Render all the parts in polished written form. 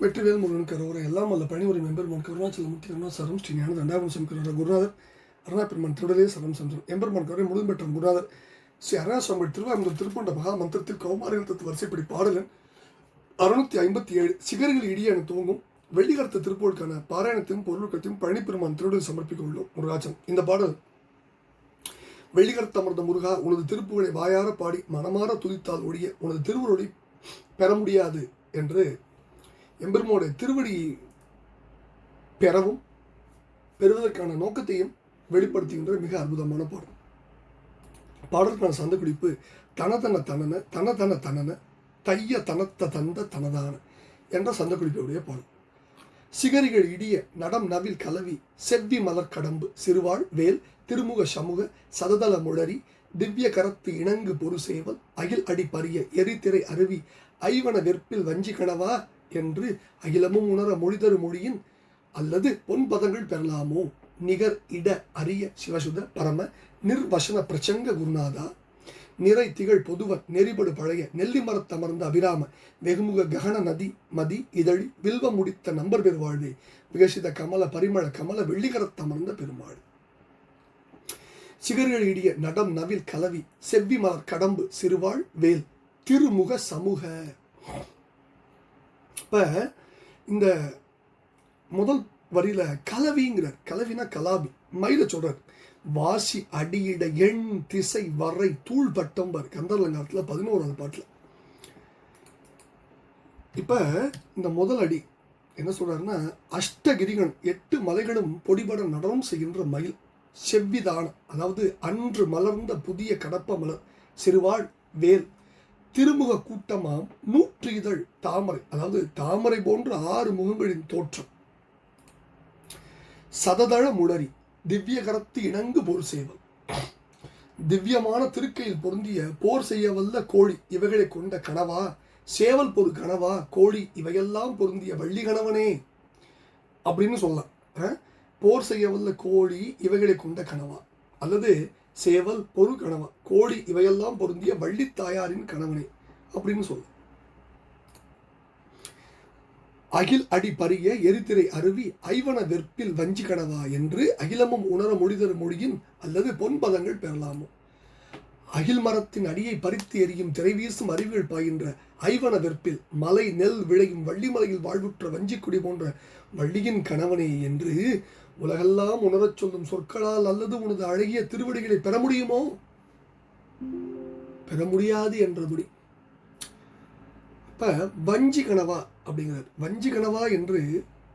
வெற்றிவேல் முருகன் கரோரை எல்லாம் வல்ல பணிவுரை மெம்பெருமான் கருணாச்சலமூர்த்தி கருணாசரம் ஸ்ரீ ஞான தண்டாபுரம் கரோர குருநாதர் அருணாபெருமான் திருடலே சரம் சம்சம் எம்பெருமான் கரோரை முழுதும் பெற்ற குருநாதர் ஸ்ரீ அருணாசுவாமி திருவாரூர் திருப்பொண்ட மகா மந்திரத்தில் கௌமாரிகள் தத்து வரிசைப்படி பாடலன் 657 சிகர்கள் இடிய என துவங்கும் வெள்ளிகரத்த திருப்போருக்கான பாராயணத்தையும் பொருட்கத்தையும் பழனிப்பெருமான் திருடல் சமர்ப்பிக்க உள்ளோம். முருகாச்சம். இந்த பாடல் வெள்ளிகரத்த அமர்ந்த முருகா, உனது திருப்புகளை வாயார பாடி மனமாற துதித்தால் ஒழிய உனது திருவுருளை பெற முடியாது என்று எம்பெருமானுடைய திருவடி பெறவும் பெறுவதற்கான நோக்கத்தையும் வெளிப்படுத்துகின்ற மிக அற்புதமான பாடல். பாடலுக்கான சந்த குறிப்பு தனதன தனன தனதன தனன தைய தனத்த தந்த தனதான என்ற சந்த குறிப்புடைய பாடல். சிகரிகள் இடிய நடம் நவில் கலவி செவ்வி மலர் கடம்பு சிறுவாள் வேல் திருமுக சமூக சததள முழறி திவ்ய கரத்து இணங்கு பொறு சேவல் அகில் அடி பரிய எரித்திரை அருவி ஐவன வெற்பில் வஞ்சி கணவா என்று அகிலமும் உணர மொழிதரு மொழியின் அல்லது பொன்பதங்கள் பெறலாமோ நிகர் இட அரிய சிவசுத பரம நிர்வசன பிரச்சங்க குருநாதா நிறை திகழ் பொதுவர் நெறிபடு பழைய நெல்லி மரத்தமர்ந்த அபிராம வெகுமுக ககன நதி மதி இதழி வில்வ முடித்த நம்பர் பெருவாழ்வே விகசித கமல பரிமள கமல வெள்ளிகரத்தமர்ந்த பெருமாள். சிகர்கள் இடிய நடம் நவில் கலவி செவ்வி மலர் கடம்பு சிறுவாள் வேல் திருமுக சமூக. இப்ப இந்த முதல் வரியில கலவிங்கிறார். கலவினா கலாபி மயில சொல்றார். வாசி அடியிட எண் திசை வரை தூள் பட்டம்பர் கந்தர்லங்காரத்துல 11வது பாட்டுல. இப்ப இந்த முதல் அடி என்ன சொல்றாருன்னா, அஷ்டகிரிகள் 8 மலைகளும் பொடிபட நடனம் செய்கின்ற மயில் செவ்விதான, அதாவது அன்று மலர்ந்த புதிய கடப்ப மலர் சிறுவாள் வேல் திருமுக கூட்டமாம் 100 இதழ் தாமரை, அதாவது தாமரை போன்ற 6 முகங்களின் தோற்றம் சததள முளரி திவ்ய கரத்து இணங்கு போர் சேவல், திவ்யமான திருக்கையில் பொருந்திய போர் செய்ய வல்ல கோழி இவைகளை கொண்ட கனவா சேவல் பொரு கனவா கோழி இவையெல்லாம் பொருந்திய வள்ளி கணவனே அப்படின்னு சொல்லலாம். போர் செய்ய வல்ல கோழி இவைகளை கொண்ட கனவா அல்லது சேவல் பொரு கனவா கோழி இவையெல்லாம் பொருந்திய வள்ளி தாயாரின் கணவனே அப்படின்னு சொல்ல. அகில் அடி பரிய எரித்திரை அருவி ஐவன வெற்பில் வஞ்சி கணவா என்று அகிலமும் உணர மொழிதரு மொழியின் அல்லது பொன்பதங்கள் பெறலாமோ. அகில் மரத்தின் அடியை பறித்து எரியும் திரை வீசும் அருவிகள் பாயின்ற ஐவன வெற்பில் மலை நெல் விளையும் வள்ளிமலையில் வாழ்வுற்ற வஞ்சிக்குடி போன்ற வள்ளியின் கணவனே என்று உலகெல்லாம் உணரச் சொல்லும் சொற்களால் அல்லது உனது அழகிய திருவடிகளை பெற முடியுமோ? பெற முடியாது என்றபடி. இப்ப வஞ்சி கணவா அப்படிங்கிறது வஞ்சி கணவா என்று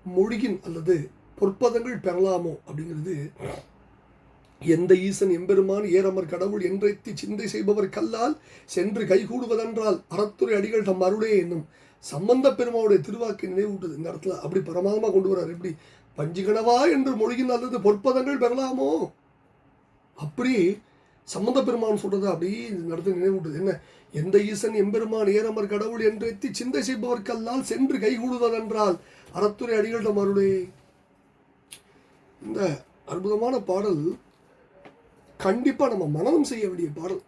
மொழியின் அல்லது பொற்பதங்கள் பெறலாமோ அப்படிங்கிறது எந்த ஈசன் எம்பெருமான் ஏரமர் கடவுள் என்றைத்தி சிந்தை செய்பவர் கல்லால் சென்று கைகூடுவதென்றால் அறத்துறை அடிகள் தம் அருளே என்னும் சம்பந்த பெருமாவுடைய திருவாக்கை நினைவூட்டுது இந்த இடத்துல. அப்படி பரமாதமா கொண்டு வர்றார். எப்படி பஞ்சிகணவா என்று மொழியின் அல்லது பொற்பதங்கள் பெறலாமோ அப்படி சம்பந்த பெருமான் சொல்றது அப்படி இந்த இடத்துல நினைவூட்டுது. என்ன எந்த ஈசன் எம்பெருமான் ஏரமர் கடவுள் என்றைத்தி சிந்தை செய்பவர் கல்லால் சென்று கைகூடுவதென்றால் அறத்துறை அடிகள் தம் அருளே. இந்த அற்புதமான பாடல் கண்டிப்பா நம்ம மனனம் செய்ய வேண்டிய பாடல்.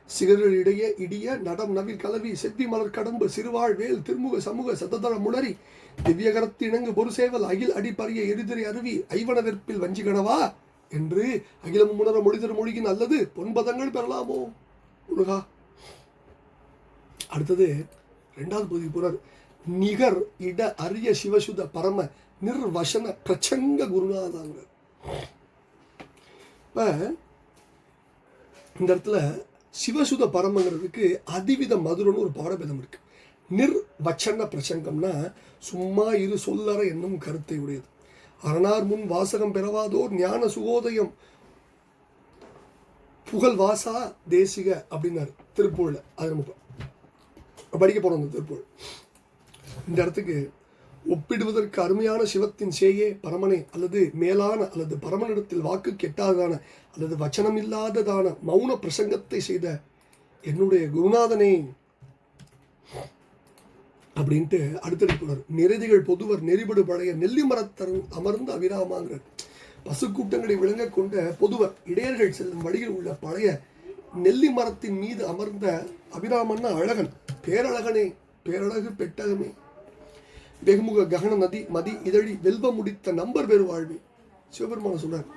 சிகர்கள் இடைய இடிய நடம் நவில் கலவி செவ்வி மலர் கடம்பு சிறுவாள் வேல் திருமுக சமூக சததள முளரி திவ்யகரத்து இணங்கு பொறு சேவல் அகில் அடி பரிய எரிதிரை அருவி ஐவன வெற்பில் வஞ்சி கணவா என்று அகிலம் உணர மொழிதர் மொழியின் அல்லது பொன்பதங்கள் பெறலாமோ முருகா. அடுத்தது 2வது பகுதி போறார். நிகர் இட அரிய சிவசுத பரம நிர்வசன பிரச்சங்க குருநாதாங்க. இப்ப இந்த இடத்துல சிவசுத பரமங்கிறதுக்கு அதிவித மதுரன்னு ஒரு பாடபேதம் இருக்கு. நிர்வச்சன பிரசங்கம்னா சும்மா இரு சொல்லற என்னும் கருத்தை உடையது. அரணார் முன் வாசகம் பெறவாதோர் ஞான சுகோதயம் புகழ் வாசா தேசிக அப்படின்னாரு திருப்பூர்ல. அது நம்ம படிக்க போறோம் அந்த திருப்பூர். இந்த இடத்துக்கு ஒப்பிடுவதற்கு அருமையான சிவத்தின் சேயே பரமனே அல்லது மேலான அல்லது பரமனிடத்தில் வாக்கு கெட்டாததான அல்லது வச்சனம் இல்லாததான மௌன பிரசங்கத்தை செய்த என்னுடைய குருநாதனே அப்படின்ட்டு அடுத்தடி போனார். நிறைதிகள் பொதுவர் நெறிபடு பழைய நெல்லி மரத்தரும் அமர்ந்து அபிராமாங்கிறார். பசுக்கூட்டங்களை விளங்க கொண்ட பொதுவர் இடையர்கள் செல்லும் வழியில் உள்ள பழைய நெல்லி மரத்தின் மீது அமர்ந்த அபிராமன்னா அழகன் பேரழகனே பேரழகு பெட்டகமே வெகுமுக ககன நதி மதி இதழி வெல்வ முடித்த நம்பர் பேர் வாழ்வி. சிவபெருமான சொல்றார்,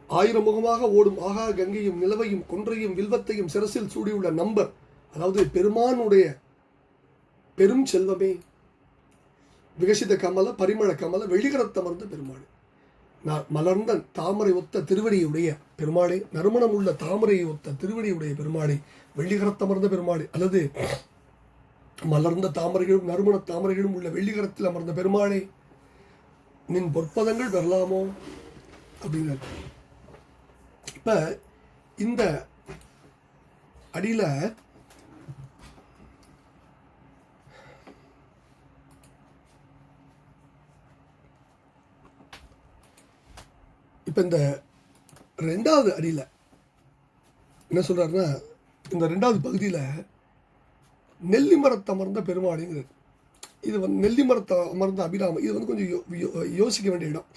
ஆயிரம் முகமாக ஓடும் ஆகா கங்கையும் நிலவையும் கொன்றையும் வில்வத்தையும் சிரசில் சூடியுள்ள நம்பர், அதாவது பெருமானுடைய பெரும் செல்வமே, விகசித கமல பரிமள கமல வெளிகரத்தமர்ந்த பெருமாள், மலர்ந்த தாமரை ஒத்த திருவடியுடைய பெருமாளே, நறுமணம் உள்ள தாமரையை ஒத்த திருவடியுடைய பெருமாளே, வெள்ளிகரத்தமர்ந்த பெருமாளே, அல்லது மலர்ந்த தாமரைகளும் நறுமண தாமரைகளும் உள்ள வெள்ளிகரத்தில் அமர்ந்த பெருமாளே, நின் பொற்பதங்கள் வரலாமோ அப்படிங்கிறார். இப்ப இந்த அடியில இப்போ இந்த ரெண்டாவது அடியில் என்ன சொல்கிறாருன்னா, இந்த ரெண்டாவது பகுதியில் நெல்லி மரத்தை அமர்ந்த பெருமாளிங்கிறது. இது நெல்லி மரத்தை அமர்ந்த அபிராமம். இது கொஞ்சம் யோசிக்க வேண்டிய இடம்.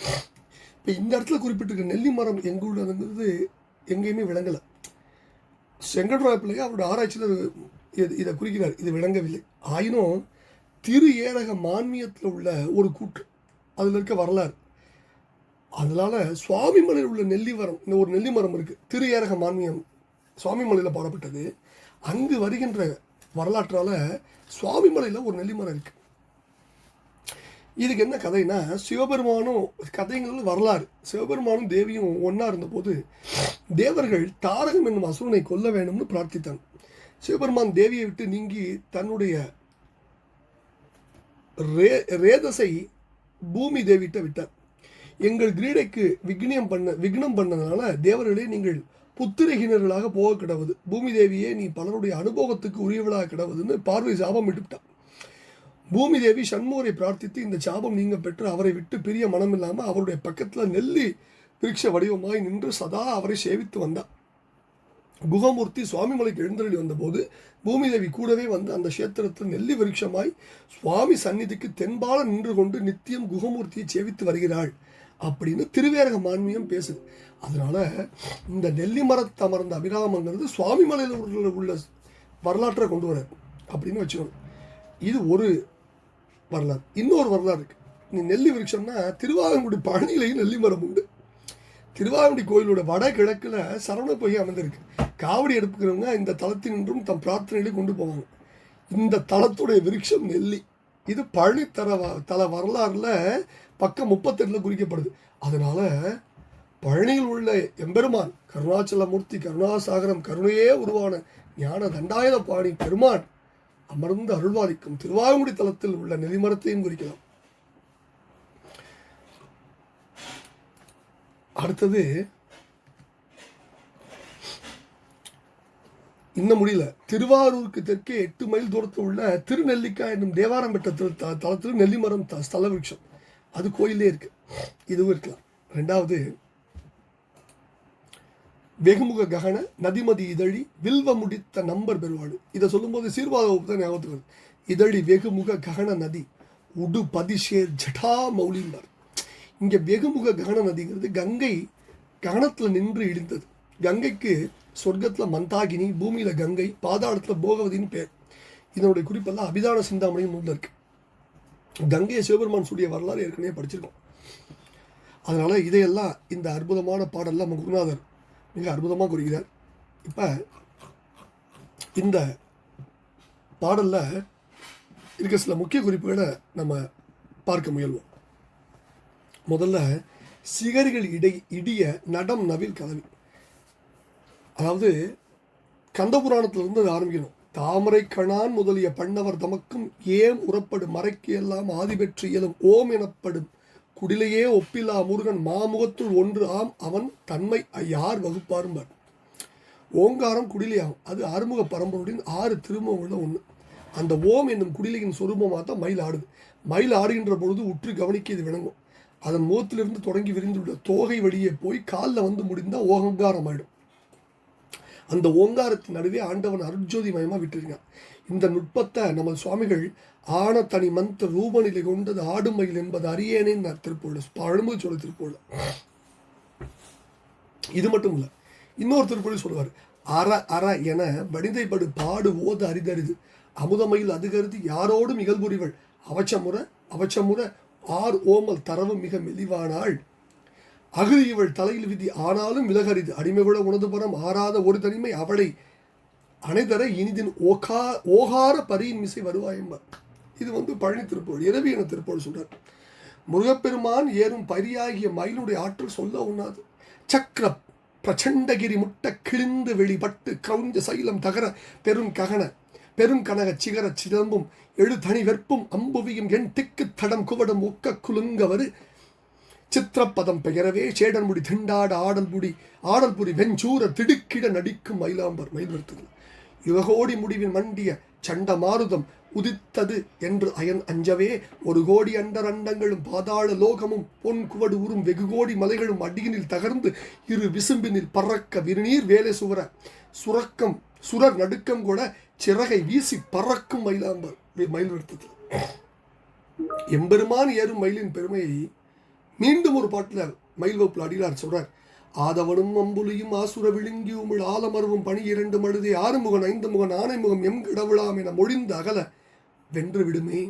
இப்போ இந்த இடத்துல குறிப்பிட்டிருக்க நெல்லி மரம் எங்குள்ளதுங்கிறது எங்கேயுமே விளங்கலை. செங்கட்ராய பிள்ளையை அவருடைய ஆராய்ச்சியில் இதை குறிக்கிறார். இது விளங்கவில்லை. ஆயினும் திரு ஏழக மான்மியத்தில் உள்ள ஒரு கூற்று, அதில் இருக்க வரலாறு. அதனால் சுவாமிமலையில் உள்ள நெல்லிமரம், இந்த ஒரு நெல்லி மரம் இருக்குது, திரு ஏரக மான்மியம் சுவாமிமலையில் பாடப்பட்டது. அங்கு வருகின்ற வரலாற்றால் சுவாமிமலையில் ஒரு நெல்லிமரம் இருக்குது. இதுக்கு என்ன கதைனா, சிவபெருமானும் கதைங்கிறது வரலாறு. சிவபெருமானும் தேவியும் ஒன்றா இருந்தபோது தேவர்கள் தாரகம் என்னும் அசுரனை கொல்ல வேண்டும்னு பிரார்த்தித்தாங்க. சிவபெருமான் தேவியை விட்டு நீங்கி தன்னுடைய ரேதசை பூமி தேவிட்ட விட்டார். எங்கள் கிரீடைக்கு விக்னம் பண்ணதுனால தேவர்களே நீங்கள் புத்திரகிணர்களாக போக கிடவுது, பூமி தேவியே நீ பலருடைய அனுபவத்துக்கு உரியவளாக கிடவுதுன்னு பார்வை சாபம் விட்டுவிட்டான். பூமி தேவி சண்முகரை பிரார்த்தித்து இந்த சாபம் நீங்க பெற்று அவரை விட்டு பிரிய மனம் இல்லாமல் அவருடைய பக்கத்தில் நெல்லி விருட்ச வடிவமாய் நின்று சதா அவரை சேவித்து வந்தார். குகமூர்த்தி சுவாமிமலைக்கு எழுந்தருளி வந்தபோது பூமி தேவி கூடவே வந்து அந்த கஷேத்திரத்தில் நெல்லி விருட்சமாய் சுவாமி சந்நிதிக்கு தென்பால நின்று கொண்டு நித்தியம் குகமூர்த்தியை சேவித்து வருகிறாள் அப்படின்னு திருவேரக மான்மியம் பேசுது. அதனால இந்த நெல்லி மரத்தை அமர்ந்த அபிராமங்கிறது சுவாமிமலையில் உள்ள வரலாற்றை கொண்டு வர அப்படின்னு வச்சுக்கணும். இது ஒரு வரலாறு. இன்னொரு வரலாறு இருக்கு. நீ நெல்லி விருட்சம்னா திருவாரங்குடி பழனியிலையும் நெல்லி மரம் உண்டு. திருவாரங்குடி கோயிலோட வட கிழக்கில் சரவண பொய்கை அமைந்திருக்கு. காவடி எடுப்புக்கிறவங்க இந்த தலத்தினின்றும் தம் பிரார்த்தனைகளை கொண்டு போவாங்க. இந்த தலத்துடைய விருட்சம் நெல்லி. இது பழனி தல வரலாறுல பக்கம் 38 குறிக்கப்படுது. அதனால பழனியில் உள்ள எம்பெருமான் கருணாச்சலமூர்த்தி கருணாசாகரம் கருணையே உருவான ஞான தண்டாயுத பாணி பெருமான் அமர்ந்து அருள்வாளிக்கும் திருவாரங்குடி தலத்தில் உள்ள நெல்லிமரத்தையும் குறிக்கலாம். அடுத்தது இன்னும் முடியல. திருவாரூருக்கு தெற்கே 8 மைல் தூரத்தில் உள்ள திருநெல்லிக்காய் என்னும் தேவாரம் பெற்ற தலத்தில் நெல்லிமரம் ஸ்தல விருட்சம், அது கோயிலே இருக்கு. இதுவும் இருக்கலாம். ரெண்டாவது வெகுமுக ககன நதிமதி இதழி வில்வ முடித்த நம்பர் பெருவாடு. இதை சொல்லும்போது சீர்வாத தான் ஞாபகத்துக்கு வருது. இதழி வெகுமுக ககன நதி உடு பதிஷேர் ஜடா மௌலிம்பார். இங்கே வெகுமுக ககன நதிங்கிறது கங்கை ககனத்தில் நின்று இடிந்தது. கங்கைக்கு சொர்க்கத்தில் மந்தாகினி, பூமியில் கங்கை, பாதாளத்தில் போகவதின்னு பேர். இதனுடைய குறிப்பெல்லாம் அபிதான சிந்தாமணியும் நூலில் இருக்கு. கங்கையை சிவபெருமான் சூடிய வரலாறு ஏற்கனவே படிச்சிருக்கோம். அதனால் இதையெல்லாம் இந்த அற்புதமான பாடலில் நம்ம குருநாதர் மிக அற்புதமாக குறிக்கிறார். இப்போ இந்த பாடலில் இருக்க சில முக்கிய குறிப்புகளை நம்ம பார்க்க முயல்வோம். முதல்ல சிகரிகள் இடிய நடம் நவில் கதவி. அதாவது கந்தபுராணத்திலிருந்து அது ஆரம்பிக்கணும். தாமரை கணான் முதலிய பண்ணவர் தமக்கும் ஏம் உறப்படு மறைக்கு எல்லாம் ஆதி பெற்று இயலும் ஓம் எனப்படும் குடிலையே ஒப்பில்லா முருகன் மாமுகத்துள் ஒன்று ஆம் அவன் தன்மை யார் வகுப்பாரும்பார். ஓங்காரம் குடிலையாகும். அது ஆறுமுக பரம்பரையின் 6 திருமுகங்களில் ஒன்று. அந்த ஓம் என்னும் குடிலையின் சொரூபமாக தான் மயில் ஆடுது. மயில் ஆடுகின்ற பொழுது உற்று கவனிக்க இது விளங்கும். அதன் முகத்திலிருந்து தொடங்கி விரிந்துள்ள தோகை வழியே போய் காலில் வந்து முடிந்தால் ஓங்காரம் ஆயிடும். அந்த ஓங்காரத்தின் நடுவே ஆண்டவன் அருட்ஜோதி மயமாக விட்டுருக்கான். இந்த நுட்பத்தை நமது சுவாமிகள் ஆன தனி மந்திர ரூபநிலை கொண்டது ஆடுமயில் என்பது அறியேனே திருப்பூர்ல பழம்பு சொல்ல திருப்பூர்ல. இது மட்டும் இல்லை, இன்னொரு திருப்பூரில் சொல்லுவார், அற அற என வனிதைப்படு பாடு ஓத அரிதறிது அமுதமையில் அது கருதி யாரோடும் இகழ்புரிவள் அவச்சமுற ஆர் ஓமல் தரவு மிக மெலிவானாள் அகுதி இவள் தலையில் விதி ஆனாலும் விலகரிது அடிமைகுல உணதுபுறம் ஆறாத ஒரு தனிமை அவளை அனைதர இனிதின் ஓகார பரியின் மிசை வருவாயம்பார். இது பழனி திருப்போள் இரவி என திருப்போள் சொல்றார். முருகப்பெருமான் ஏறும் பரியாகிய மயிலுடைய ஆற்றல் சொல்ல உண்ணாது. சக்கர பிரச்சண்டகிரி முட்ட கிழிந்து வெளிப்பட்டு கிரௌஞ்ச சைலம் தகர பெருங்கனக சிகர சிலம்பும் எழுதனி வெற்பும் அம்புவியும் என் திக்கு தடம் குவடம் ஒக்க குலுங்கவரு சித்திரப்பதம் பெயரவே சேடன்முடி திண்டாட ஆடல்புரி வெஞ்சூர திடுக்கிட நடிக்கும் மயிலாம்பர் மயில் வருத்துகள் யுககோடி முடிவின் மண்டிய சண்ட மாருதம் உதித்தது என்று அயன் அஞ்சவே ஒரு கோடி அண்டங்களும் பாதாள லோகமும் பொன் குவடு உறும் வெகு கோடி மலைகளும் அடியினில் தகர்ந்து இரு விசும்பினில் பறக்க விருநீர் வேலை சுரர் நடுக்கம் கூட சிறகை வீசி பறக்கும் மயிலாம்பர் மயில் வருத்தத்தில். எம்பெருமான் ஏறும் மயிலின் பெருமையை மீண்டும் ஒரு பாட்டில் மயில் வகுப்பில் அடிகளார் சொல்றார். ஆதவனும் அம்புலியும் ஆசுர விழுங்கியும் ஆலமர்வும் பணி 2 மழுதே 6 முகன் 5 முகன் ஆனை முகம் எம் கடவுளாம் என மொழிந்து அகல வென்று விடுமே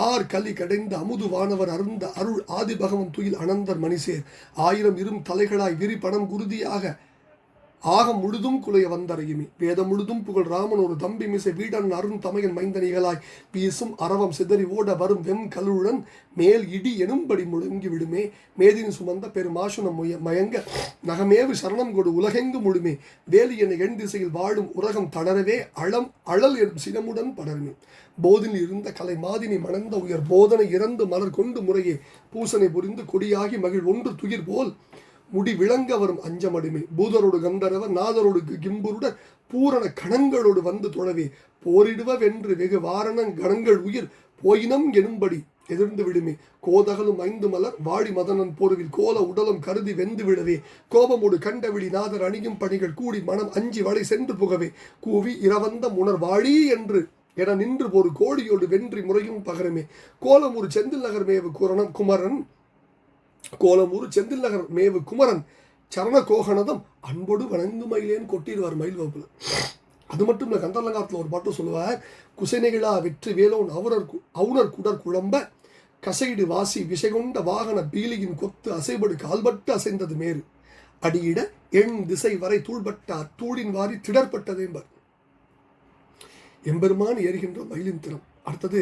ஆர் கலி கடைந்த அமுது வானவர் அருந்த அருள் ஆதி பகவன் துயில் அனந்தர் மணிசேர் 1000 இரும் தலைகளாய் விரி பணம் குருதியாக ஆகம் முழுதும் குலைய வந்தறையுமே வேதம் முழுதும் புகழ் ராமன் ஒரு தம்பி மிசை வீடன் அருண் தமையன் மைந்தனிகளாய் வீசும் அரவம் சிதறி ஓட வரும் வெம் கலுடன் மேல் இடி எனும்படி முழங்கி விடுமே மேதின் சுமந்த பெரும் ஆசுனம் மயங்க நகமேவு சரணம் கொடு உலகெங்கு முழுமே வேலி என எண் திசையில் வாழும் உலகம் தளரவே அழல் எனும் சினமுடன் படருமே போதினில் இருந்த கலை மாதினி மணந்த உயர் போதனை இறந்து மலர் கொண்டு முறையே பூசனை புரிந்து கொடியாகி மகிழ் ஒன்று துயிர் போல் முடி விளங்க வரும் அஞ்சமடிமை பூதரோடு கந்தரவர் நாதரோடு கிம்புருட பூரண கணங்களோடு வந்து தொழவே போரிடுவ வென்று வெகு வாரண கணங்கள் உயிர் போயினம் எனும்படி எதிர்ந்து விடுமே கோதகலும் 5 மலர் வாடி மதனன் போர்வில் கோல உடலம் கருதி வெந்து விடவே கோபமோடு கண்டவிழி நாதர் அணியும் பணிகள் கூடி மனம் அஞ்சி வளை சென்று புகவே கூவி இரவந்த உணர் வாழி என்று என நின்று ஒரு கோடியோடு வென்றி முறையும் பகரமே கோலமூர் செந்தில் நகர் மேவு செந்தில் நகர் மேவு குமரன் சரண கோகனதம் அன்போடு வணங்கு மயிலேன்னு கொட்டிடுவார் மயில் வகுப்புல. அது மட்டும் இல்லை, கந்தலங்காரத்தில் ஒரு பாட்டு சொல்லுவார். குசைநெகிழா வெற்றி வேலோன் அவுணர் குடர் குழம்ப கசையிடு வாசி விஷகொண்ட வாகன பீலியின் கொத்து அசைபடு கால்பட்டு அசைந்தது மேறு அடியிட எண் திசை வரை தூள்பட்டார் தூளின் வாரி திடற்பட்டதேம்பர். எம்பெருமான் ஏறுகின்ற மயிலின் திறம். அடுத்தது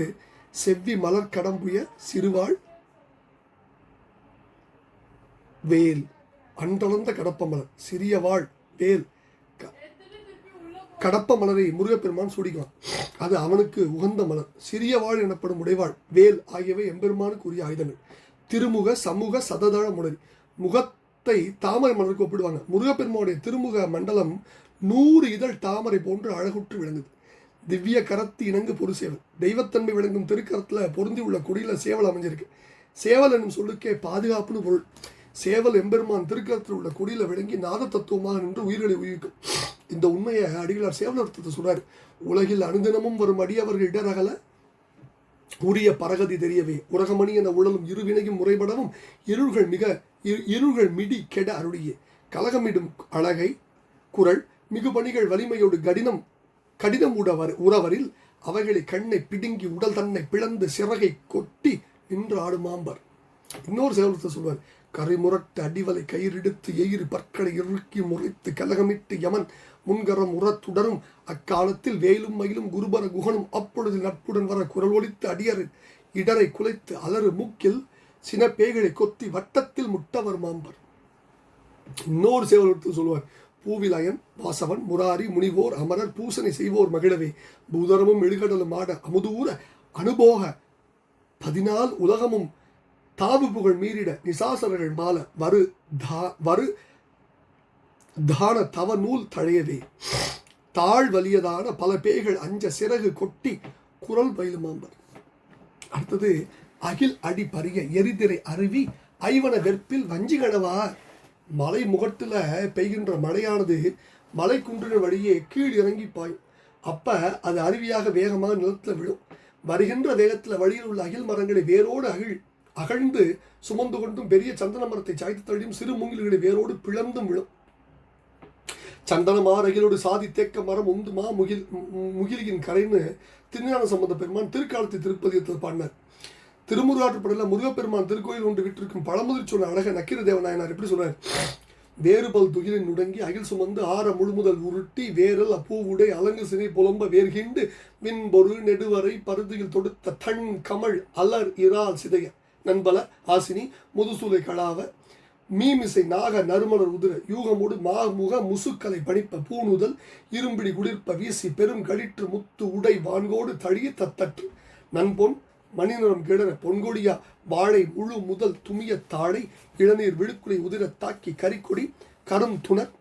செவ்வி மலர் கடம்புய சிறுவாள் வேல் அன்றளந்த கடப்ப மலர் சிறிய வாழ் வேல் கடப்ப மலரை முருகப்பெருமான் சூடிக்குவான். அது அவனுக்கு உகந்த மலர். சிறிய வாழ் எனப்படும் உடைவாள் வேல் ஆகியவை எம்பெருமானுக்கு உரிய ஆயுதங்கள். திருமுக சமூக சததள முடரி முகத்தை தாமரை மலருக்கு ஒப்பிடுவாங்க. முருகப்பெருமானுடைய திருமுக மண்டலம் 100 இதழ் தாமரை போன்று அழகுற்று விளங்குது. திவ்ய கரத்து இணங்கு பொருசேவல் தெய்வத்தன்மை விளங்கும் திருக்கரத்தில் பொருந்தி உள்ள கொடியில் சேவல் அமைஞ்சிருக்கு. சேவல் என்னும் சொல்லுக்கே பாதுகாப்புன்னு பொருள். சேவல் எம்பெருமான் திருக்கரத்தில் உள்ள கொடியில் விளங்கி நாத தத்துவமாக நின்று உயிர்களை உயிர்க்கும். இந்த உண்மையை அடிகளார் சேவல் அர்த்தத்தை சொல்றாரு. உலகில் அனுதினமும் வரும் அடியவர்கள் இடரகல உரிய பரகதி தெரியவே உலகமணி என உழலும் இருவினையும் முறைபடவும் இருள்கள் மிடி கெட அருளியே கலகமிடும் அழகை குரல் மிகு பணிகள் வலிமையோடு கடினம் உறவரில் அவைகளை கண்ணை பிடுங்கி உடல் தன்னை பிளந்து சிறகை கொட்டி நின்று ஆடுமாம்பர். இன்னொரு சேவலத்தை சொல்வார். கரைமுரட்டு அடிவலை கயிறெடுத்து எயிறு பற்களை இறுக்கி முறைத்து கலகமிட்டு யமன் முன்கரம் உரத்துடரும் அக்காலத்தில் வேலும் மயிலும் குருபர குகனும் அப்பொழுது நட்புடன் வர குரல் ஒலித்து அடியர் இடரை குலைத்து அலறு மூக்கில் சினப்பேய்களை கொத்தி வட்டத்தில் முட்டவர் மாம்பர். இன்னொரு சேவலத்தை சொல்லுவார். பூவிலயன் வாசவன் முராரி முனிவோர் அமரர் பூசனை செய்வோர் மகிழவே பூதரமும் எழுகடலும் ஆட அமுதூர அனுபோக 14 உலகமும் தாவு புகழ் மீறிட நிசாசரர்கள் மால வரு தான தவ நூல் தழையவே தாழ் வலியதான பல பேய்கள் அஞ்ச சிறகு கொட்டி குரல் பயிலுமாம்பர். அடுத்தது அகில் அடி பரிய எரிதிரை அருவி ஐவன வெற்பில் வஞ்சி கணவா. மலை முகட்டில் பெய்கின்ற மழையானது மலை குன்றின வழியே கீழ் இறங்கி பாயும். அப்ப அது அருவியாக வேகமாக நிலத்தில் விழும். வருகின்ற வேகத்தில் வழியில் உள்ள அகில் மரங்களை வேரோடு அகழ்ந்து சுமந்து கொண்டும் பெரிய சந்தன மரத்தை சாய்த்து தள்ளியும் சிறு மூங்கில்களை வேரோடு பிளந்தும் விழும். சந்தனமார் அகிலோடு சாதி தேக்க மரம் உந்துமா முகிலியின் கரைன்னு திருஞான சம்பந்த பெருமான் திருக்காலத்து திருப்பதியத்தில் பாடினார். திருமுருகாற்றுப்படையில் முருகப்பெருமான் திருக்கோயில் ஒன்று விட்டிருக்கும் பழமுதிர் சொன்ன அழக நக்கீர தேவநாயனார் எப்படி சொல்றார்? வேறுபல் துகிலின் நுடங்கி அகில் சுமந்து ஆற முழுமுதல் உருட்டி வேரல் அப்பூவுடை அலங்கு சினை புலம்ப வேர்கிண்டு விண்பொரு நெடுவரை பருதியில் தொடுத்த தன் கமல் அலர் இறால் சிதைய நண்பல ஆசினி முதுசூலை களாவ மீமிசை நாக நறுமலர் உதிர யூகமோடு மாமுக முசுக்களை பணிப்ப பூணுதல் இரும்பிடி குளிர்ப்ப வீசி பெரும் கழிற்று முத்து உடை வான்கோடு தழிய தத்தற்று நண்பொன் மணிநிறம் கிடற பொன்கொடியா வாழை முழு முதல் துமிய தாழை இளநீர் விழுக்குலை உதிர தாக்கி கரிக்கொடி கரும் துணர்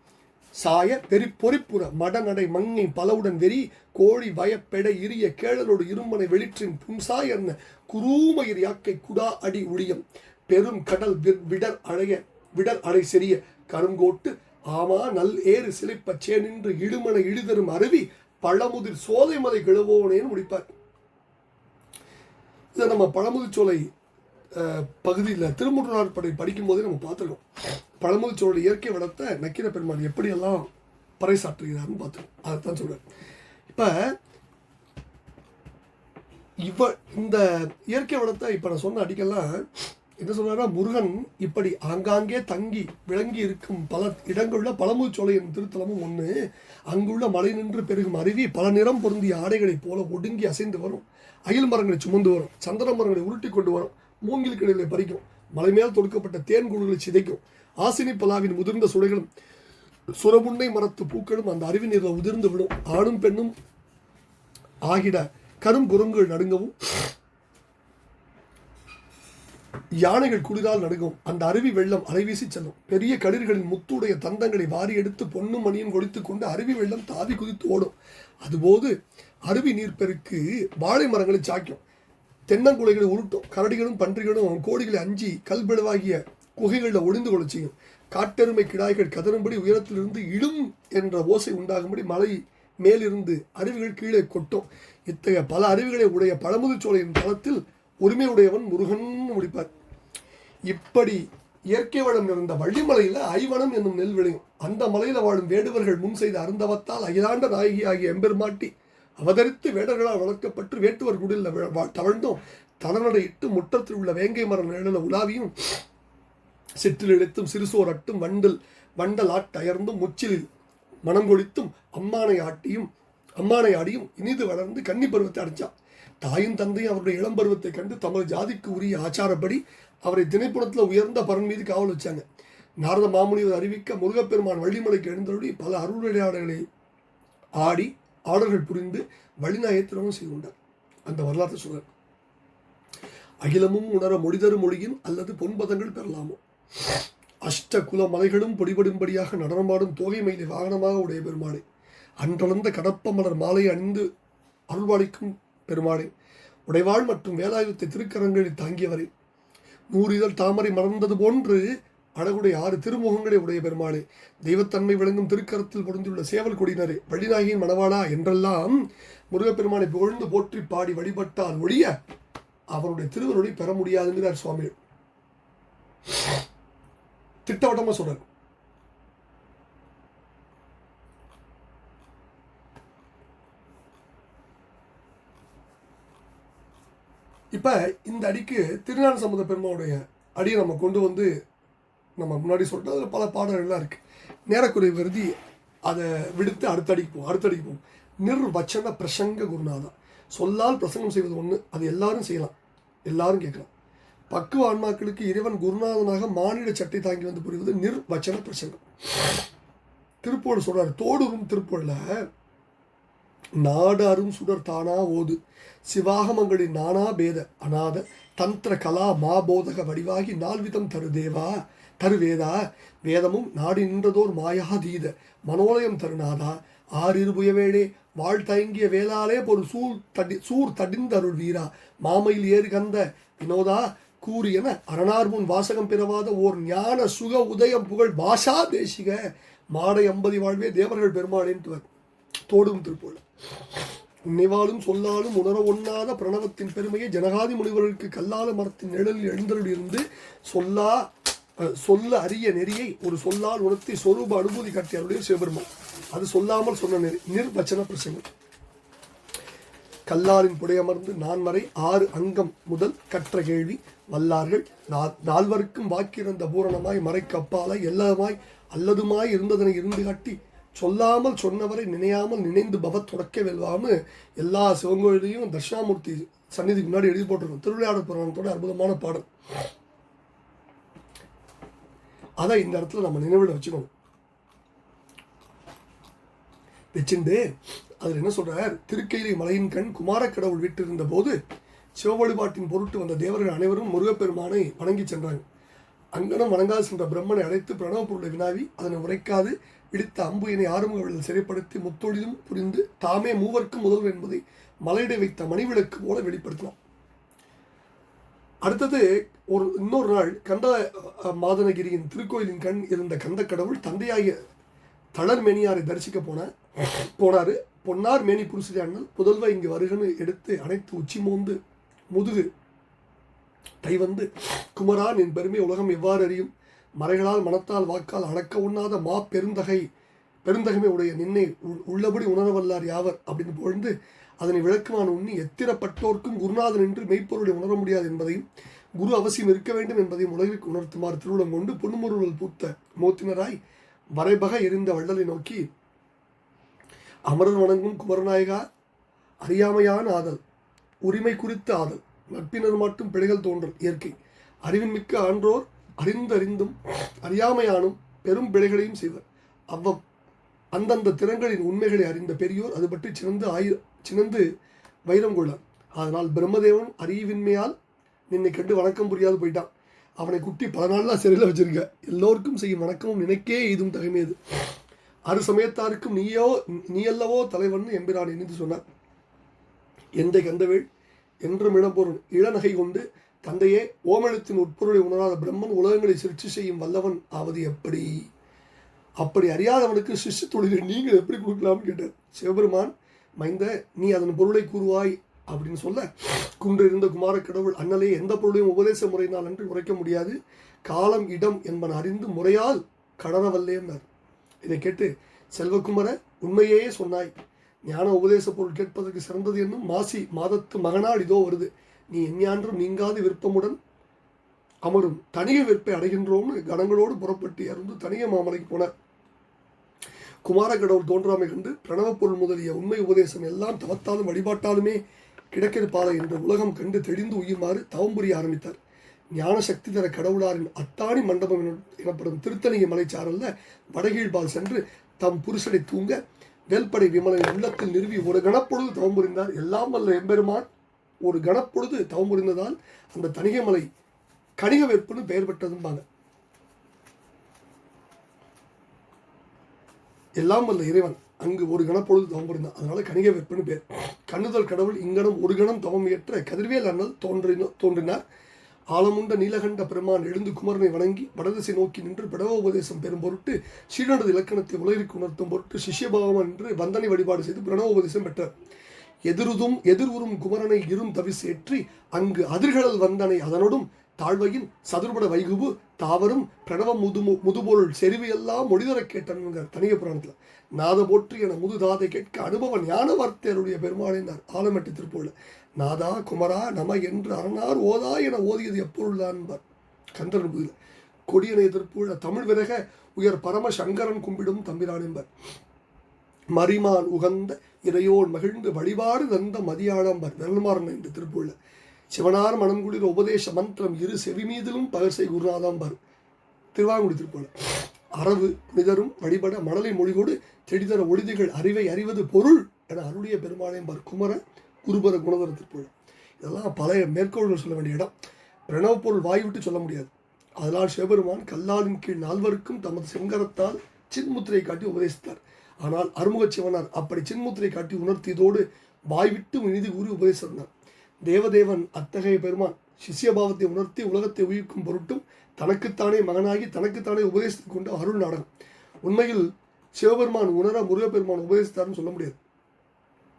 சாய வெறி பொறிப்புற மடநடை மங்கை பலவுடன் வெறி கோழி பயப்பெடை இரிய கேழலோடு இருமனை வெளிற்றின் புன்சா என்ன குரூமயிர் யாக்கை குடா அடி உளியம் பெரும் கடல் விடர் அடை செறிய கருங்கோட்டு ஆமா நல் ஏறு சிலைப்ப சேனின்று இடுமனை இழுதரும் அருவி பழமுதிர் சோலை மலை கிழவோனேன்னு முடிப்பார். இதை நம்ம பழமுதிர்ச்சோலை பகுதியில் திருமுருகாற்றுப்படை படிக்கும் போதே நம்ம பார்த்துருக்கோம். பழமுதிர்ச்சோலை இயற்கை வளத்தை நக்கீர பெருமான் எப்படியெல்லாம் பறைசாற்றுகிறார்னு பார்த்துருக்கோம். அதைத்தான் சொல்கிறேன். இப்போ இந்த இயற்கை வளத்தை இப்போ நான் சொன்ன அடிக்கெல்லாம் என்ன சொன்னார்னா, முருகன் இப்படி ஆங்காங்கே தங்கி விளங்கி இருக்கும் பல இடங்களில் பழமுதிர்ச்சோலை என் திருத்தலமும் ஒன்று. அங்குள்ள மலை நின்று பெருகும் அருவி பல நிறம் பொருந்திய ஆடைகளைப் போல ஒடுங்கி அசைந்து வரும். அகில் மரங்களை சுமந்து வரும். சந்திர மரங்களை உருட்டி கொண்டு வரும். மூங்கில் கிளைகளை பறிக்கும். மலை மேல் தொடுக்கப்பட்ட தேன் கூடுகளை சிதைக்கும். ஆசினி பலாவின் முதிர்ந்த சுடைகளும் சுரமுன்னை மரத்து பூக்களும் அந்த அருவி நீரில் உதிர்ந்து விடும். ஆணும் பெண்ணும் ஆகிட கரும் குரங்குகள் நடுங்கவும் யானைகள் குளிரால் நடுங்கவும் அந்த அருவி வெள்ளம் அலைவீசி செல்லும். பெரிய களிர்களின் முத்துடைய தந்தங்களை வாரி எடுத்து பொன்னும் மணியும் கொடித்து கொண்டு அருவி வெள்ளம் தாவி குதித்து ஓடும். அதுபோது அருவி நீர்ப்பெருக்கு வாழை மரங்களை சாய்க்கும். தென்னங்குலைகளை உருட்டும். கரடிகளும் பன்றிகளும் கோடிகளை அஞ்சி கல்பெழுவாகிய குகைகளில் ஒளிந்து கொள்ள செய்யும். காட்டெருமை கிடாய்கள் கதறும்படி உயரத்திலிருந்து இடும் என்ற ஓசை உண்டாகும்படி மலை மேலிருந்து அருவிகள் கீழே கொட்டும். இத்தகைய பல அருவிகளை உடைய பழமுதிர்ச்சோலையின் தளத்தில் உரிமையுடையவன் முருகன் முடிப்பார். இப்படி இயற்கை வளம் நிறைந்த வள்ளிமலையில் ஐவனம் என்னும் நெல் விளையும். அந்த மலையில் வாழும் வேடுவர்கள் முன் செய்த அருந்தவத்தால் அகிலாண்ட நாயகி ஆகிய எம்பெருமாட்டி அவதரித்து வேடர்களால் வளர்க்கப்பட்டு வேட்டுவர் குடில் தவழ்ந்தும் தளநடையிட்டு முற்றத்தில் உள்ள வேங்கை மர நிழல உலாவியும் சிற்றில் இழுத்தும் சிறுசோர் அட்டும் வண்டல் ஆட்டயர்ந்தும் முச்சிலில் மனம் கொளித்தும் அம்மானை ஆடியும் இனிது வளர்ந்து கன்னி பருவத்தை அடைச்சார். தாயும் தந்தையும் அவருடைய இளம் பருவத்தை கண்டு தமது ஜாதிக்கு உரிய ஆச்சாரப்படி அவரை திணைப்புணத்தில் உயர்ந்த பரன் மீது காவல் வச்சாங்க. நாரத மாமுனிவர் அறிவிக்க முருகப்பெருமான் வள்ளிமலைக்கு எழுந்தருளி பல அருள் விளையாடல்களை ஆடி ஆடல்கள் புரிந்து வழிநாயத்திரமும் செய்து கொண்டார். அந்த வரலாற்றை சொல்றார். அகிலமும் உணர மொழிதரும் மொழியின் அல்லது பொன்பதங்கள் பெறலாமோ அஷ்ட குல மலைகளும் பொடிபடும்படியாக நடனமாடும் தோகை மயிலை வாகனமாக உடைய பெருமாளை அன்றளந்த கடப்ப மலர் மாலை அணிந்து அருள்வாளிக்கும் பெருமாளை உடைவாள் மற்றும் வேலாயுதத்தை திருக்கரங்களில் தாங்கியவரை 100 இதழ் தாமரை மறந்தது போன்று அழகுடைய 6 திருமுகங்களை உடைய பெருமாளே தெய்வத்தன்மை விளங்கும் திருக்கரத்தில் பொருந்துள்ள சேவல் கொடியினரே வள்ளிநாயகியின் மணவாளா என்றெல்லாம் முருகப்பெருமானை புகழ்ந்து போற்றி பாடி வழிபட்டால் ஒழிய அவருடைய திருவருளை பெற முடியாதுங்கிறார் சுவாமி. திட்டவட்டமா சொல்றார். இப்போ இந்த அடிக்கு திருஞான சம்பந்த பெருமானுடைய அடியை நம்ம கொண்டு வந்து நம்ம முன்னாடி சொல்லிட்டு அதில் பல பாடல்கள்லாம் இருக்குது. நேரக்குறை கருதி அதை விடுத்து அடுத்தடிக்கு போவோம். நிர்வச்சன பிரசங்க குருநாதா, சொல்லால் பிரசங்கம் செய்வது ஒன்று, அது எல்லாரும் செய்யலாம், எல்லாரும் கேட்கலாம். பக்குவ ஆன்மாக்களுக்கு இறைவன் குருநாதனாக மானிட சட்டை தாங்கி வந்து புரிவது நிர்வச்சன பிரசங்கம். திருப்பூர் சொல்றாரு, தோடுறும் திருப்பூரில் நாடு அரும் சுடர் தானா ஓது சிவாகமங்களின் நானா பேத அநாத தந்திர கலா மாபோதக வடிவாகி நால்விதம் தருவேதா வேதமும் நாடி நின்றதோர் மாயாதீத மனோலயம் தருநாதா ஆறிருபுயவேளே வாழ்த்தயங்கிய வேளாலே ஒரு சூர் தடிந்தருள் வீரா மாமையில் ஏறு கந்த வினோதா கூறியன அரணார் முன் வாசகம் பெறவாத ஓர் ஞான சுக உதயம் புகழ் பாஷா தேசிக மாடை அம்பதி வாழ்வே தேவர்கள் பெருமாளேன்ட்டுவர். தோடும் திருப்போல் நினைவாலும் சொல்லாலும் உணர ஒண்ணாத பிரணவத்தின் பெருமையை ஜனகாதி முனிவர்களுக்கு கல்லால மரத்தின் நிழலில் எழுந்தருள் இருந்து சொல்லா சொல்ல அரிய நெறியை ஒரு சொல்லால் உணர்த்தி சொரூப அனுபூதி காட்டியாருடைய சிவபெருமான். அது சொல்லாமல் சொன்ன நெறி நிர்வச்சன பிரசங்கம். கல்லாரின் புடையமர்ந்து நான்மறை 6 அங்கம் முதல் கற்ற கேள்வி வல்லார்கள் நால்வருக்கும் வாக்கிறந்த பூரணமாய் மறைக்கு அப்பாலாய் எல்லாமாய் அல்லதுமாய் இருந்ததனை இருந்து காட்டி சொல்லாமல் சொன்னவரை நினையாமல் நினைந்து பவத் தொடக்க வெல்வாமு எல்லா சிவங்கோயிலையும் தட்சிணாமூர்த்தி சந்நிதிக்கு முன்னாடி எழுதி போட்டிருக்கோம். திருவிளையாடல் புராணத்தோட அற்புதமான பாடல். அதை இந்த இடத்துல நம்ம நினைவில் வச்சுக்கணும். வச்சுட்டு அதில் என்ன சொல்றார், திருக்கையிலை மலையின் கண் குமாரக்கடவுள் வீட்டிருந்த போது சிவ வழிபாட்டின் பொருட்டு வந்த தேவர்கள் அனைவரும் முருகப்பெருமானை வணங்கி சென்றாங்க. அங்கனம் வணங்காது சென்ற பிரம்மனை அழைத்து பிரணவ பொருளை வினாவி அதனை உரைக்காது இடித்த அம்புயினை ஆறுமுகவில் சிறைப்படுத்தி முத்தொழிலும் புரிந்து தாமே மூவர்க்கும் முதல்வர் என்பதை மலையிடை வைத்த மணிவிளக்கு போல வெளிப்படுத்தினார். அடுத்தது இன்னொரு நாள் கந்த மாதனகிரியின் திருக்கோயிலின் கண் இருந்த கந்த கடவுள் தந்தையாகிய தளர் மேனியாரை தரிசிக்க போனாரு. பொன்னார் மேனி புருஷரி அண்ணல் புதல்வ இங்கு வருகன்னு எடுத்து அனைத்து உச்சி மோந்து முதுகு தைவந்து குமரா நின் பெருமை உலகம் எவ்வாறு அறியும், மறைகளால் மனத்தால் வாக்கால் அடக்க உண்ணாத பெருந்தகமை உடைய நின்னை உள்ளபடி உணரவல்லார் யாவர் அப்படின்னு பொழுது அதனை விளக்குமான உண்ணி எத்திரப்பட்டோர்க்கும் குருநாதன் என்று மெய்ப்பொருளை உணர முடியாது என்பதையும் குரு அவசியம் இருக்க வேண்டும் என்பதையும் உலகிற்கு உணர்த்துமாறு திருவுளம் கொண்டு பொன்முருள் பூத்த மோத்தினராய் வரைபக எரிந்த வள்ளலை நோக்கி அமரர் வணங்கும் குமரநாயகா அறியாமையான ஆதல் உரிமை குறித்த ஆதல் நட்பினர் மட்டும் பிழைகள் தோன்றல் இயற்கை அறிவின் மிக்க ஆன்றோர் அறிந்தும் அறியாமையானும் பெரும் பிழைகளையும் செய்வர். அந்தந்த திறங்களின் உண்மைகளை அறிந்த பெரியோர் அது பற்றி சினந்து வைரம் கொள்ளார். அதனால் பிரம்மதேவன் அறிவின்மையால் நின்னை கண்டு வணக்கம் புரியாது போயிட்டான். அவனை குட்டி பல நாள்லாம் சிறையில் வச்சிருக்க. எல்லோருக்கும் செய்யும் வணக்கமும் நினைக்கே இதுவும் தகைமையது. அறு சமயத்தாருக்கும் நீயல்லவோ தலைவன் எம்பிரான் என்று சொன்னார். எந்தை கந்தவேள் என்றும் இடம்பொருள் இளநகை கொண்டு தந்தையே ஓமெழுத்தின் உட்பொருளை உணராத பிரம்மன் உலகங்களை சிருஷ்டி செய்யும் வல்லவன் ஆவது எப்படி? அப்படி அறியாதவனுக்கு சிஷ்ய தொழிலை நீங்கள் எப்படி கொடுக்கலாம்னு கேட்டார். சிவபெருமான் மைந்த நீ அதன் பொருளை கூறுவாய் அப்படின்னு சொல்ல குன்றிருந்த குமாரக்கடவுள் அண்ணலே எந்த பொருளையும் உபதேச முறையினால் அன்று உரைக்க முடியாது, காலம் இடம் என்பன அறிந்து முறையால் கடனவல்லேன்னார். இதை கேட்டு செல்வகுமர உண்மையே சொன்னாய், ஞான உபதேச பொருள் கேட்பதற்கு சிறந்தது என்னும் மாசி மாதத்து மகனால் இதோ வருது, நீ எஞ்ஞான்றும் நீங்காது விருப்பமுடன் அமரும் தனிய விற்பை அடைகின்றோம்னு கணங்களோடு புறப்பட்டு இறந்து தனிய மாமலைக்கு போனார். குமார கடவுள் தோன்றாமை கண்டு பிரணவ பொருள் முதலிய உண்மை உபதேசம் எல்லாம் தவத்தாலும் வழிபாட்டாலுமே கிடக்கிருப்பாலை என்ற உலகம் கண்டு தெளிந்து உயிர்மாறு தவம் புரிய ஆரம்பித்தார். ஞான சக்தி தர கடவுளாரின் அத்தாணி மண்டபம் எனப்படும் திருத்தணிகை மலைச்சாரல்ல வடகீழ்பால் சென்று தம் புருஷனை தூங்க வேல்படை விமலன் உள்ளத்தில் நிறுவி ஒரு கணப்பொழுது தவம் புரிந்தார். எல்லாம் வல்ல எம்பெருமான் ஒரு கணப்பொழுது தவம் புரிந்ததால் அந்த தணிகை மலை கணிக வெப்புன்னு பெயர் பெற்றதும்பாங்க. எல்லாம் வல்ல இறைவன் அங்கு ஒரு கணப்பொழுது தவம் புரிந்தான், அதனால கணிக வெப்புன்னு பேர். கண்ணுதல் கடவுள் இங்கனம் ஒரு கணம் தவம் இயற்ற கதிர்வேல் அண்ணல் தோன்றினார். ஆலமுண்ட நீலகண்ட பெருமான் எழுந்து குமரனை வணங்கி வடதிசை நோக்கி நின்று பிடவ உபதேசம் பெறும் பொருட்டு ஸ்ரீநடது இலக்கணத்தை உலகிற்கு உணர்த்தும் பொருட்டு சிஷ்யபாவம் என்று வந்தனை வழிபாடு செய்து பிரணவ உபதேசம் பெற்றார். எதிர்வுறும் குமரனை இரும் தவிசேற்றி அங்கு அதிர்கடல் வந்தனை அதனோடும் தாழ்வையின் சதுர்பட வைகுபு தாவரும் பிரணவ முதுபொருள் செறிவையெல்லாம் மொழிதர கேட்டார் தனிய புராணத்தில். நாத போற்றி என முதுதாதை கேட்க அனுபவ ஞான வார்த்தையருடைய பெருமாளினார் ஆலமட்டி திருப்பூர்ல. நாதா குமரா நம என்று அரணார் ஓதா என ஓதியது எப்பொருள்தான் கந்தன் புதில. கொடியனை திருப்பூழ தமிழ் விரக உயர் பரம சங்கரன் கும்பிடும் தம்பிரான் என்பர். மரிமான் உகந்த இறையோன் மகிழ்ந்து வழிபாடு தந்த மதியாளம்பர் வெள்ளமாறன் என்று திருப்பூர்ல. சிவனார் மனங்குளிர உபதேச மந்திரம் இரு செவி மீதிலும் பகர்சை குருநாதாம்பர் திருவாங்குடி திருப்பூர்ல. அரவு புனிதரும் வழிபட மணலை மொழிகோடு தெடிதர ஒளிதிகள் அறிவை அறிவது பொருள் என அருளிய பெருமாளையம்பர் குமர குருபர குணதர திருப்பூர். இதெல்லாம் பழைய மேற்கோள்கள் சொல்ல வேண்டிய இடம். பிரணவ பொருள் வாய்விட்டு சொல்ல முடியாது. அதனால் சிவபெருமான் கல்லாலின் கீழ் நால்வருக்கும் தமது செங்கரத்தால் சின்முத்திரை காட்டி உபதேசித்தார். ஆனால் அருமுக சிவனார் அப்படி சின்முத்திரை காட்டி உணர்த்தியதோடு வாய்விட்டு இனிது கூறி உபதேசித்தார். தேவதேவன் அத்தகைய பெருமான் சிஷ்யபாவத்தை உணர்த்தி உலகத்தை உயிர்க்கும் பொருட்டும் தனக்குத்தானே மகனாகி தனக்குத்தானே உபதேசித்துக் கொண்டு அருள் நாடகம். உண்மையில் சிவபெருமான் உணர முருகப்பெருமான் உபதேசித்தார்னு சொல்ல முடியாது.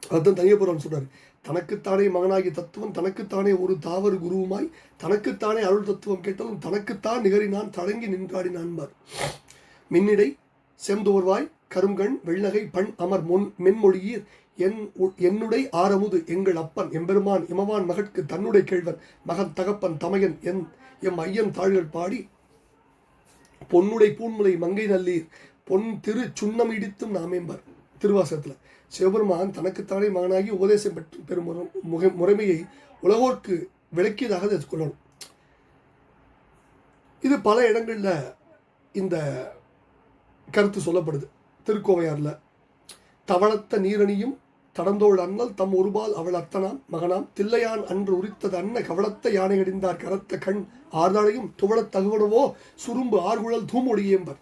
அதுதான் தனியபுரம் சொல்றாரு. தனக்குத்தானே மகனாகிய தத்துவம் தனக்குத்தானே ஒரு தாவறு குருவுமாய் தனக்குத்தானே அருள் தத்துவம் கேட்டாலும் தனக்குத்தான் நிகரினான் தழங்கி நின்றாடினான்பார். மின்னிடை செந்தோர்வாய் கருங்கண் வெள்ளகை பண் அமர் மென்மொழியீர் என்னுடை ஆரமுது எங்கள் அப்பன் எம்பெருமான் இமவான் மகட்கு தன்னுடைய கேழ்வன் மகன் தகப்பன் தமையன் எம் ஐயன் தாள்கள் பாடி பொன்னுடை பூன்முலை மங்கை நல்லீர் பொன் திரு சுண்ணம் இடித்தும் நாமேம்பார். திருவாசகத்தில் சிவபெருமான் தனக்குத்தானே மகனாகி உபதேசம் பெற்று பெறும் முறைமையை உலகோர்க்கு விளக்கியதாக கொள்ளணும். இது பல இடங்களில் இந்த கருத்து சொல்லப்படுது. திருக்கோவையாரில் தவளத்த நீரணியும் தடந்தோள் அண்ணல் தம் ஒருபால் அவள் அத்தனாம் மகனாம் தில்லையான் அன்று உரித்தது அன்ன கவளத்த யானை அடிந்தார் கரத்த கண் ஆர்தாழையும் துவளத் தகுவனவோ சுரும்பு ஆர்குழல் தூமொழியேம்பர்.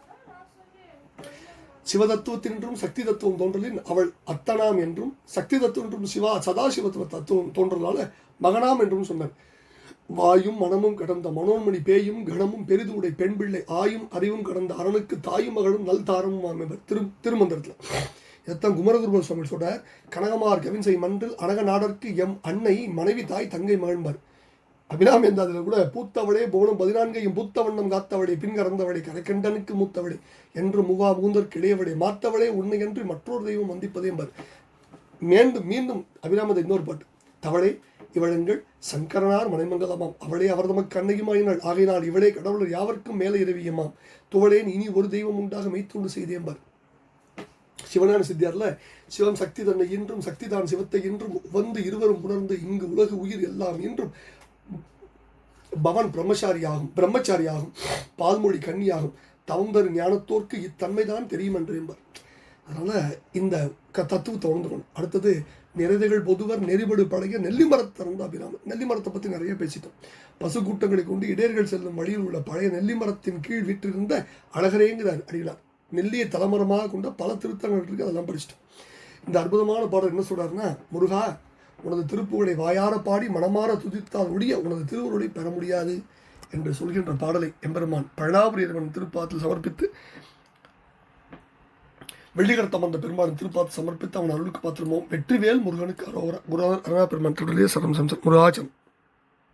சிவதத்துவத்தின்றும் சக்தி தத்துவம் தோன்றலின் அவள் அத்தனாம் என்றும் சக்தி தத்துவம் என்றும் சதாசிவத்துவ தத்துவம் தோன்றலால மகனாம் என்றும் சொன்னார். வாயும் மனமும் கடந்த மனோன்மணி பேயும் கணமும் பெரிதுடை பெண் பிள்ளை ஆயும் அறிவும் கடந்த அரணுக்கு தாயும் மகளும் நல் தாரமும் அமைவர். திருமந்திரத்தில் இதைத்தான் குமரகுருபர் சுவாமி சொல்றார். கனகமார் கவின்சை மன்றில் அனக நாடற்கு எம் அன்னை மனைவி தாய் தங்கை மகன்பார். அபிராமி எந்தாதில் கூட பூத்தவளே போனும் 14 பூத்த வண்ணம் காத்தவளை பின்கறந்தவளை கரைக்கண்டனுக்கு மூத்தவளை என்று முகா மூந்தற்கு இளையவளை மாத்தவளே உண்மை என்று மற்றொரு தெய்வம் வந்திப்பதேம்பார். மீண்டும் அபிராமத இன்னொரு பாட்டு. தவளே இவளெங்கள் சங்கரனார் மனைமங்கலமாம் அவளே அவர் தமக்கு அன்னையுமாயினாள் ஆகையினால் இவளே கடவுளர் யாவர்க்கும் மேலே இரவியமாம் துவளேன் இனி ஒரு தெய்வம் உண்டாக மெய்த்துண்டு செய்தேம்பார். சிவஞான சித்தியாரில் சிவம் சக்தி தன்னை இன்றும் சக்தி தான் சிவத்தை இன்றும் வந்து இருவரும் உணர்ந்து இங்கு உலகு உயிர் எல்லாம் இன்றும் பவன் பிரம்மச்சாரியாகும் பால்மொழி கன்னியாகும் தவம் தரு ஞானத்தோர்க்கு இத்தன்மைதான் தெரியும் என்று என்பார். அதனால் இந்த தத்துவத்தை உணர்ந்துக்கணும். அடுத்தது நிறைதைகள் பொதுவர் நெறிபடு பழைய நெல்லிமரத்திறந்த அபிராமன். நெல்லிமரத்தை பற்றி நிறைய பேசிட்டோம். பசு கூட்டங்களை கொண்டு இடையர்கள் செல்லும் வழியில் உள்ள பழைய நெல்லிமரத்தின் கீழ் வீற்றிருந்த அழகரேங்கிறார் அடிகளார். நெல்லியை தலைமரமாக கொண்ட பல திருத்தங்கள் இருக்குது, அதெல்லாம் படிச்சிட்டோம். இந்த அற்புதமான பாடல் என்ன சொல்கிறாருன்னா, முருகா உனது திருப்புகளை வாயார பாடி மனமாற துதித்தால் ஒழிய உனது திருவுருளை பெற முடியாது என்று சொல்கின்ற பாடலை எம்பெருமான் பழனாபுரி இறைவன் திருப்பாத்தில் சமர்ப்பித்து வெள்ளிகரத்தம் அந்த பெருமான் திருப்பாத்து சமர்ப்பித்து அவன் அருளுக்கு பாத்திரமோ வெற்றிவேல் முருகனுக்கு அரோகரா. குருநாதர் அருணா பெருமான் திருடலே சரம் சம்சம் முருகாச்சம்.